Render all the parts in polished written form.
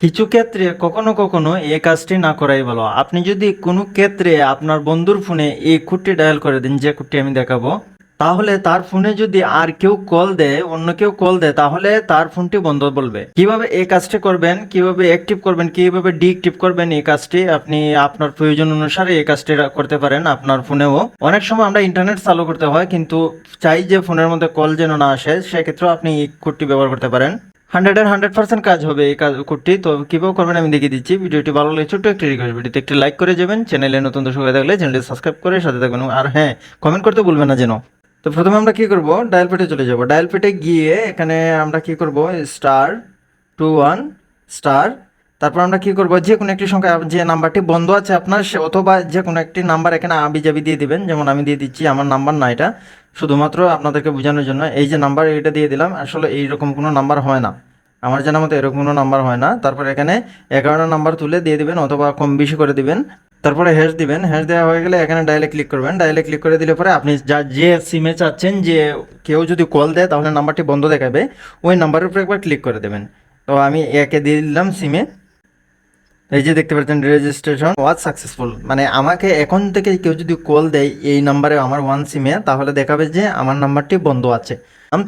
কিছু ক্ষেত্রে কখনো কখনো এই কাজটি না করাই ভালো। আপনি যদি কোনো ক্ষেত্রে আপনার বন্ধুর ফোনে এই কোডটি ডায়াল করে দিন, যে কোডটি আমি দেখাবো, তাহলে তার ফোনে যদি আর কেউ কল দেয়, অন্য কেউ কল দেয়, তাহলে তার ফোনটি বন্ধ বলবে। কিভাবে এই কাজটি করবেন, কিভাবে অ্যাক্টিভ করবেন, কিভাবে ডিঅ্যাক্টিভ করবেন, এই কাজটি আপনি আপনার প্রয়োজন অনুসারে এই কাজটি করতে পারেন আপনার ফোনেও। অনেক সময় আমরা ইন্টারনেট চালু করতে হয়, কিন্তু চাই যে ফোনের মধ্যে কল যেন না আসে, সেক্ষেত্রেও আপনি এই কোডটি ব্যবহার করতে পারেন। 100% কাজ হবে এই কাজ কোডটি। তো কিভাবে করবেন আমি দেখিয়ে দিচ্ছি। ভিডিওটি ভালো লাগলে ছোট্ট একটি রিকোয়েস্ট, ভিডিওতে একটি লাইক করে যাবেন, চ্যানেলে নতুন দর্শক হয়ে থাকলে চ্যানেলটি সাবস্ক্রাইব করে সাথে থাকবেন, আর হ্যাঁ, কমেন্ট করতে ভুলবেন না যেন। তো প্রথমে আমরা কি করব, ডায়াল পেটে চলে যাব। ডায়াল পেটে গিয়ে এখানে আমরা কি করব, *21*, তারপর আমরা কি করব, যে কোনো একটি সংখ্যা, যে নাম্বারটি বন্ধ আছে আপনার অথবা যে কোনো একটি নাম্বার এখানে আবিজাবি দিয়ে দিবেন। যেমন আমি দিয়ে দিচ্ছি, আমার নাম্বার না এটা, শুধুমাত্র আপনাদেরকে বোঝানোর জন্য এই যে নাম্বার এটা দিয়ে দিলাম। আসলে এইরকম কোনো নাম্বার হয় না, আমার জানার মতো এরকম কোনো নাম্বার হয় না। তারপর এখানে 11 নাম্বার তুলে দিয়ে দিবেন অথবা কম বেশি করে দিবেন। তারপরে হ্যাশ দিবেন। হ্যাশ দেওয়া হয়ে গেলে এখানে ডায়ালে ক্লিক করবেন। ডায়ালে ক্লিক করে দিলে পরে আপনি যে সিমে চাচ্ছেন যে কেউ যদি কল দেয় তাহলে নাম্বারটি বন্ধ দেখাবে, ওই নাম্বারের উপরে একবার ক্লিক করে দেবেন। তো আমি একে দিয়ে দিলাম সিমে। এই যে দেখতে পাচ্ছেন রেজিস্ট্রেশন ওয়াজ সাকসেসফুল, মানে আমাকে এখন থেকে কেউ যদি কল দেয় এই নাম্বারে আমার ওয়ান সিমে, তাহলে দেখাবে যে আমার নাম্বারটি বন্ধ আছে।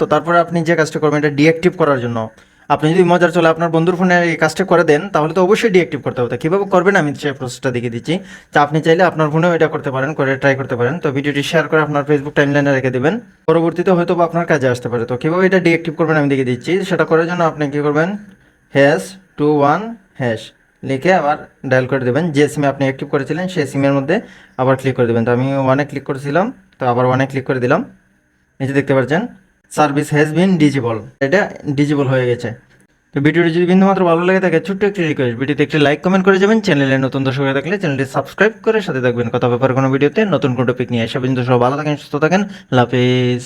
তো তারপরে আপনি যে কাজটা করবেন এটা ডিঅ্যাক্টিভ করার জন্য, আপনি যদি মজার চলে আপনার বন্ধুর ফোনে এই কাজটা করে দেন, তাহলে তো অবশ্যই ডিঅ্যাক্টিভ করতে হবে। কীভাবে করবেন আমি সেই প্রসেসটা দেখিয়ে দিচ্ছি। তো আপনি চাইলে আপনার ফোনেও এটা করতে পারেন, করে ট্রাই করতে পারেন। তো ভিডিওটি শেয়ার করে আপনার ফেসবুক টাইমলাইনে রেখে দেবেন, পরবর্তীতে হয়তো বা আপনার কাজে আসতে পারে। তো কীভাবে এটা ডিঅ্যাক্টিভ করবেন আমি দেখিয়ে দিচ্ছি। সেটা করার জন্য আপনি কী করবেন, #21# লিখে আবার ডায়াল করে দেবেন। যে সিমে আপনি অ্যাক্টিভ করেছিলেন সেই সিমের মধ্যে আবার ক্লিক করে দেবেন। তো আমি ওয়ানে ক্লিক করেছিলাম, তো আবার ওয়ানে ক্লিক করে দিলাম। এই যে দেখতে পাচ্ছেন সার্ভিস হ্যাজ বিন ডিজেবল, এটা ডিজেবল হয়ে গেছে। তো ভিডিওটি যদি বিন্দুমাত্র ভালো লাগে থাকে, ছোট্ট একটি রিকোয়েস্ট, ভিডিওতে একটি লাইক কমেন্ট করে যাবেন, চ্যানেলে নতুন দর্শক হয়ে থাকলে চ্যানেলটি সাবস্ক্রাইব করে সাথে থাকবেন। কথা ব্যাপারে কোনো ভিডিওতে নতুন কোনো টপিক নিয়ে আসা পর্যন্ত সব ভালো থাকেন, সুস্থ থাকেন, আল্লাহ হাফেজ।